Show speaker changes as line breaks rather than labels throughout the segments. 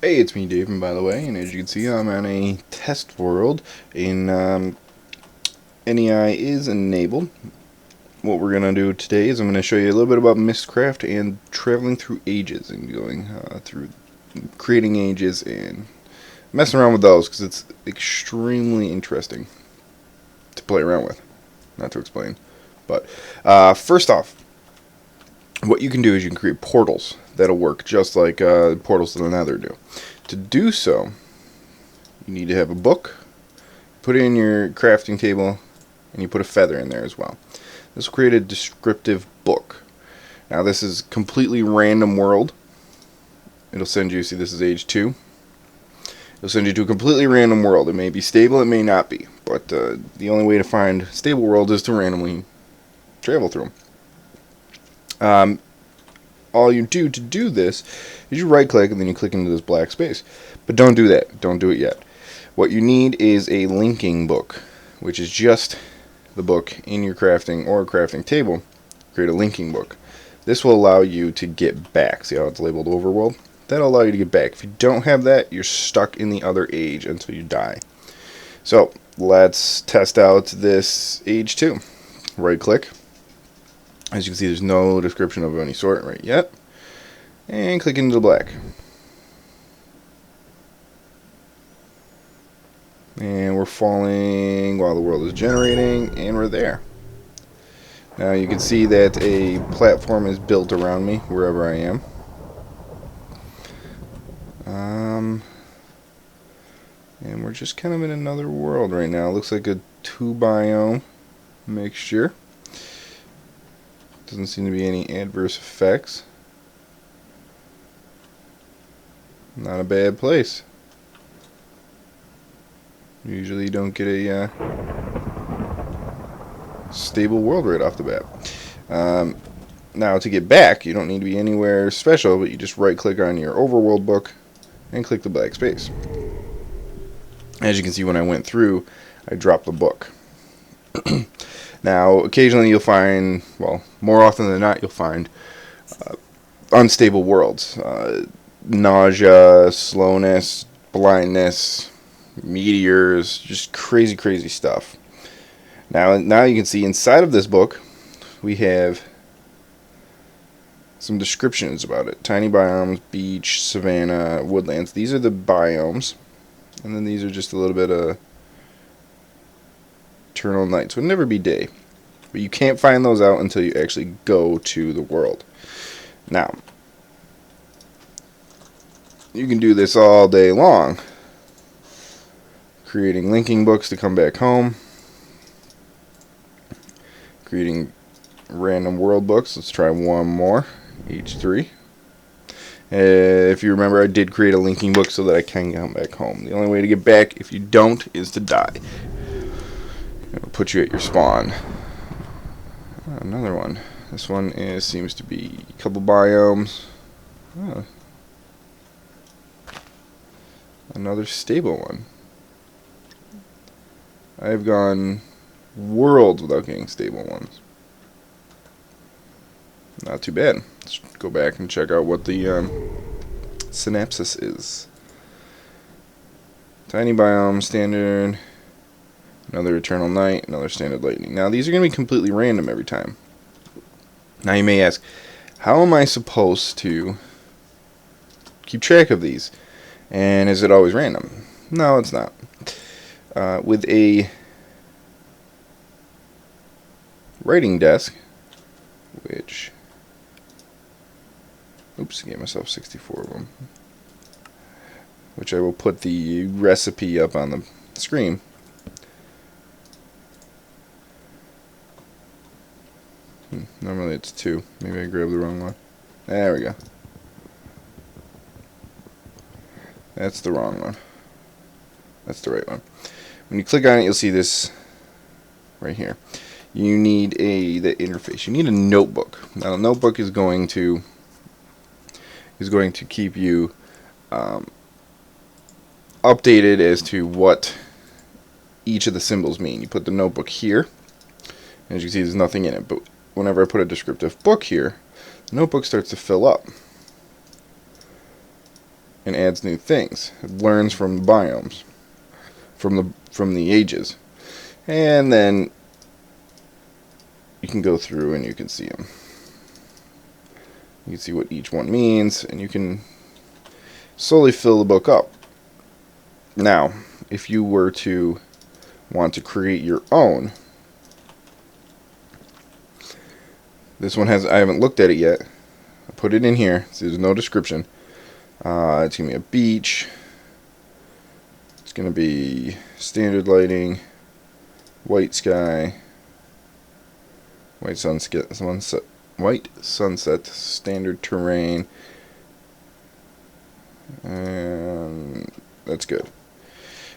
Hey, it's me, Dave, and by the way, and as you can see, I'm on a test world, and NEI is enabled. What we're going to do today is I'm going to show you a little bit about Mystcraft and traveling through ages and going through creating ages and messing around with those, because it's extremely interesting to play around with, not to explain. But first off, what you can do is you can create portals that'll work just like portals to the Nether do. To do so, you need to have a book, put it in your crafting table, and you put a feather in there as well. This will create a descriptive book. Now this is completely random world. It'll send you, see this is age 2. It'll send you to a completely random world. It may be stable, it may not be. But the only way to find stable world is to randomly travel through them. All you do to do this is you right click and then you click into this black space. But don't do that. Don't do it yet. What you need is a linking book, which is just the book in your crafting or crafting table. Create a linking book. This will allow you to get back. See how it's labeled overworld? That'll allow you to get back. If you don't have that, you're stuck in the other age until you die. So let's test out this age 2. Right click. As you can see, there's no description of any sort right yet. And click into the black. And we're falling while the world is generating, and we're there. Now you can see that a platform is built around me wherever I am. And we're just kind of in another world right now. It looks like a 2-biome mixture. Doesn't seem to be any adverse effects. Not a bad place. Usually you don't get a stable world right off the bat. Now to get back, you don't need to be anywhere special, but you just right click on your overworld book and click the black space. As you can see, when I went through, I dropped the book. Now occasionally you'll find, well, more often than not, you'll find unstable worlds. Nausea, slowness, blindness, meteors, just crazy stuff. Now you can see inside of this book we have some descriptions about it. Tiny biomes, beach, savanna, woodlands. These are the biomes, and then these are just a little bit of eternal night. So it'll never be day, but you can't find those out until you actually go to the world. Now you can do this all day long, creating linking books to come back home, creating random world books. Let's try one more, each 3. If you remember, I did create a linking book so that I can come back home. The only way to get back, if you don't, is to die. It'll put you at your spawn. Another one. This one seems to be a couple biomes. Another stable one. I've gone worlds without getting stable ones. Not too bad. Let's go back and check out what the synopsis is. Tiny biome, standard, another eternal night, another standard lightning. Now these are going to be completely random every time. Now you may ask, how am I supposed to keep track of these? And is it always random? No, it's not. With a writing desk, which, oops, I gave myself 64 of them, which I will put the recipe up on the screen. Normally it's 2. Maybe I grabbed the wrong one. There we go. That's the wrong one. That's the right one. When you click on it, you'll see this right here. You need the interface. You need a notebook. Now, a notebook is going to keep you updated as to what each of the symbols mean. You put the notebook here. As you can see, there's nothing in it. But whenever I put a descriptive book here, the notebook starts to fill up. and adds new things. It learns from the biomes, from the ages, and then you can go through and you can see them. You can see what each one means, and you can slowly fill the book up. Now, if you were to want to create your own, this one has, I haven't looked at it yet. I put it in here, so there's no description. It's going to be a beach. It's going to be standard lighting, white sky, white sunset, standard terrain, and that's good.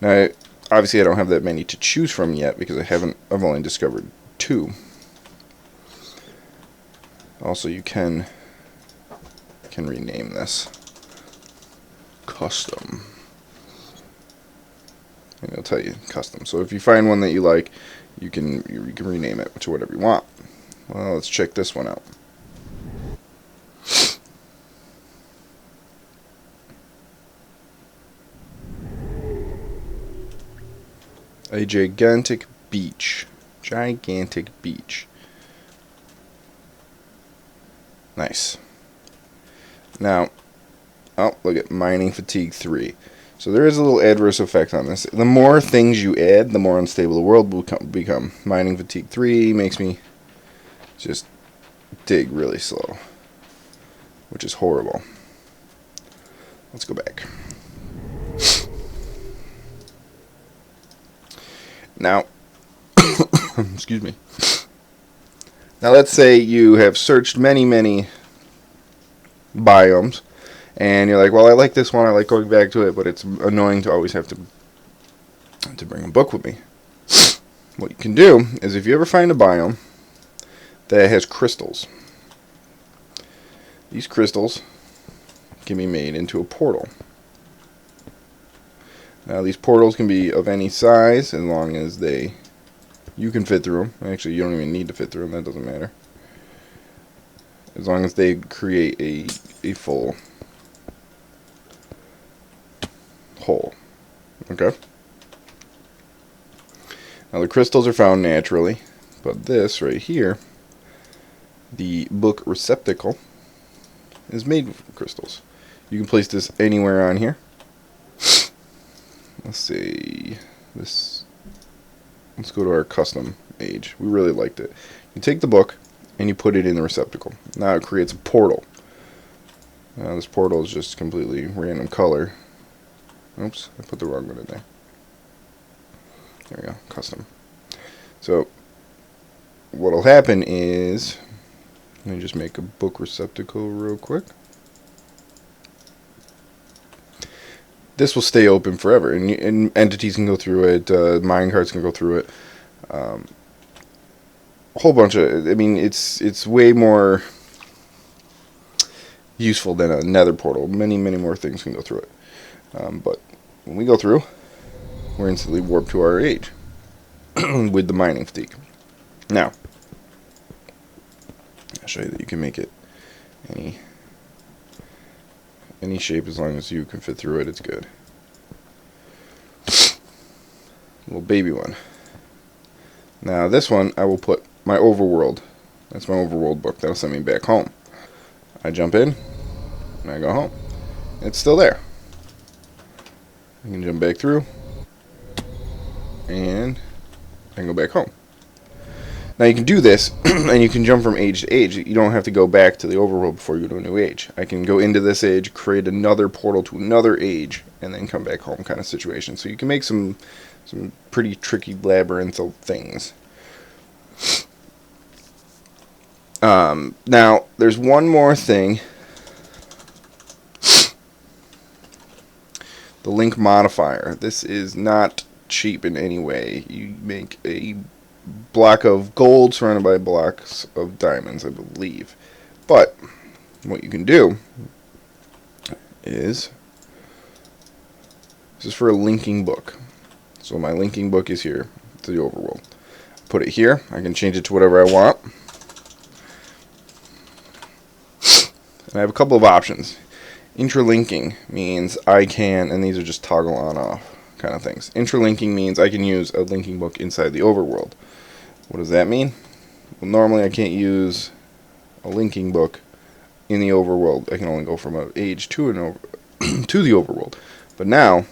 Now, obviously I don't have that many to choose from yet because I've only discovered 2. Also, you can rename this custom. And it'll tell you custom. So if you find one that you like, you can rename it to whatever you want. Well, let's check this one out. A gigantic beach. Gigantic beach. Nice. Now, oh, look at mining fatigue 3. So there is a little adverse effect on this. The more things you add, the more unstable the world will become. Mining fatigue 3 makes me just dig really slow, which is horrible. Let's go back. Now, excuse me. Now let's say you have searched many biomes, and you're like, well, I like this one, I like going back to it, but it's annoying to always have to bring a book with me. What you can do is, if you ever find a biome that has crystals, these crystals can be made into a portal. Now these portals can be of any size as long as you can fit through them. Actually, you don't even need to fit through them, that doesn't matter. As long as they create a full hole. Okay? Now the crystals are found naturally, but this right here, the book receptacle, is made from crystals. You can place this anywhere on here. Let's see, let's go to our custom age. We really liked it. You take the book and you put it in the receptacle. Now it creates a portal. This portal is just completely random color. Oops, I put the wrong one in there. There we go, custom. So what'll happen is, let me just make a book receptacle real quick. This will stay open forever, and entities can go through it, minecarts can go through it, a whole bunch of, I mean, it's way more useful than a nether portal. Many more things can go through it. But when we go through, we're instantly warped to our age with the mining fatigue. Now, I'll show you that you can make it any shape as long as you can fit through it. It's good. Little baby one. Now this one I will put my overworld. That's my overworld book. That'll send me back home. I jump in and I go home. It's still there. I can jump back through and I can go back home. Now you can do this and you can jump from age to age. You don't have to go back to the overworld before you go to a new age. I can go into this age, create another portal to another age, and then come back home kind of situation. So you can make some pretty tricky labyrinthal things. Now there's one more thing. The link modifier. This is not cheap in any way. You make a block of gold surrounded by blocks of diamonds, I believe. But what you can do is, this is for a linking book. So my linking book is here to the overworld. Put it here. I can change it to whatever I want. And I have a couple of options. Interlinking means I can, and these are just toggle on off kind of things. Interlinking means I can use a linking book inside the overworld. What does that mean? Well, normally I can't use a linking book in the overworld. I can only go from an age to to the overworld. But now,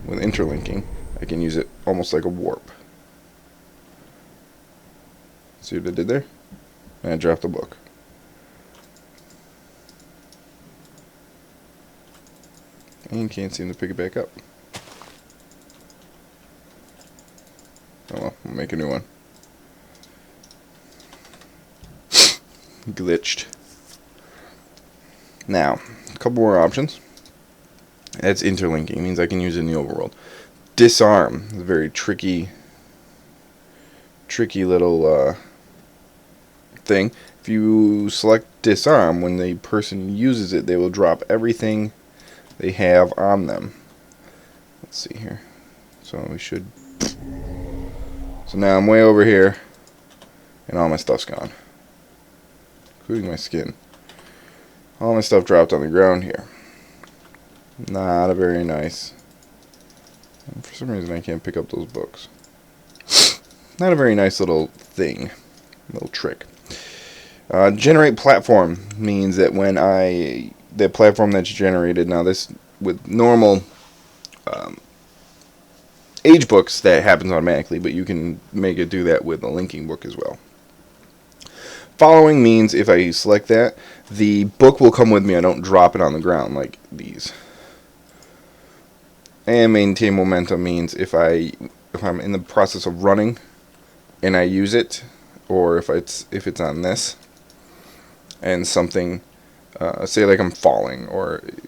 with interlinking, I can use it almost like a warp. See what I did there? And I dropped the book. And can't seem to pick it back up. Oh well, I'll make a new one. Glitched. Now, a couple more options. That's interlinking. It means I can use it in the overworld. Disarm is a very tricky little thing. If you select disarm, when the person uses it, they will drop everything they have on them. Let's see here. So we should. So now I'm way over here, and all my stuff's gone, including my skin. All my stuff dropped on the ground here. Not a very nice. And for some reason I can't pick up those books. Not a very nice little thing, little trick. Generate platform means that when the platform that's generated, now this with normal age books that happens automatically, but you can make it do that with a linking book as well. Following means if I select that, the book will come with me. I don't drop it on the ground like these. And maintain momentum means if I'm in the process of running and I use it, or if it's on this and something, say like I'm falling,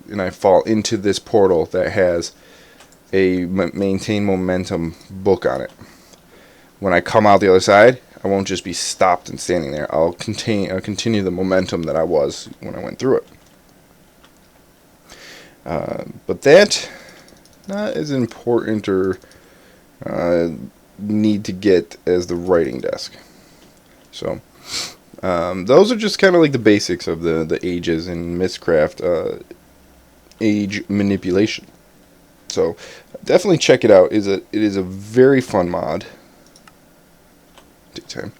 and I fall into this portal that has a maintain momentum book on it. When I come out the other side, I won't just be stopped and standing there. I'll continue the momentum that I was when I went through it. But that not as important or need to get as the writing desk. So those are just kind of like the basics of the ages in Mystcraft age manipulation. So definitely check it out. It is a very fun mod. Take time.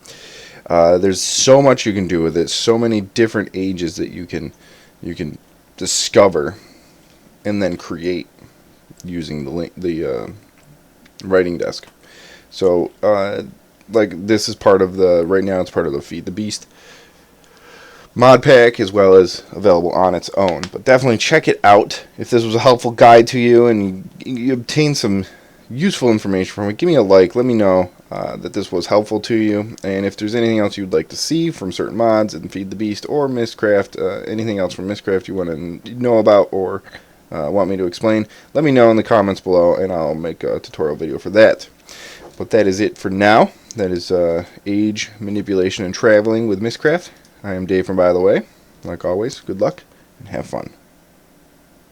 There's so much you can do with it. So many different ages that you can discover and then create using the writing desk. So like this is part of right now it's part of the Feed the Beast mod pack, as well as available on its own. But definitely check it out. If this was a helpful guide to you and you obtained some useful information from it, give me a like. Let me know that this was helpful to you. And if there's anything else you'd like to see from certain mods in Feed the Beast or Mystcraft, anything else from Mystcraft you want to know about or want me to explain, let me know in the comments below, and I'll make a tutorial video for that. But that is it for now. That is age manipulation and traveling with Mystcraft. I am Dave from By the Way. Like always, good luck and have fun.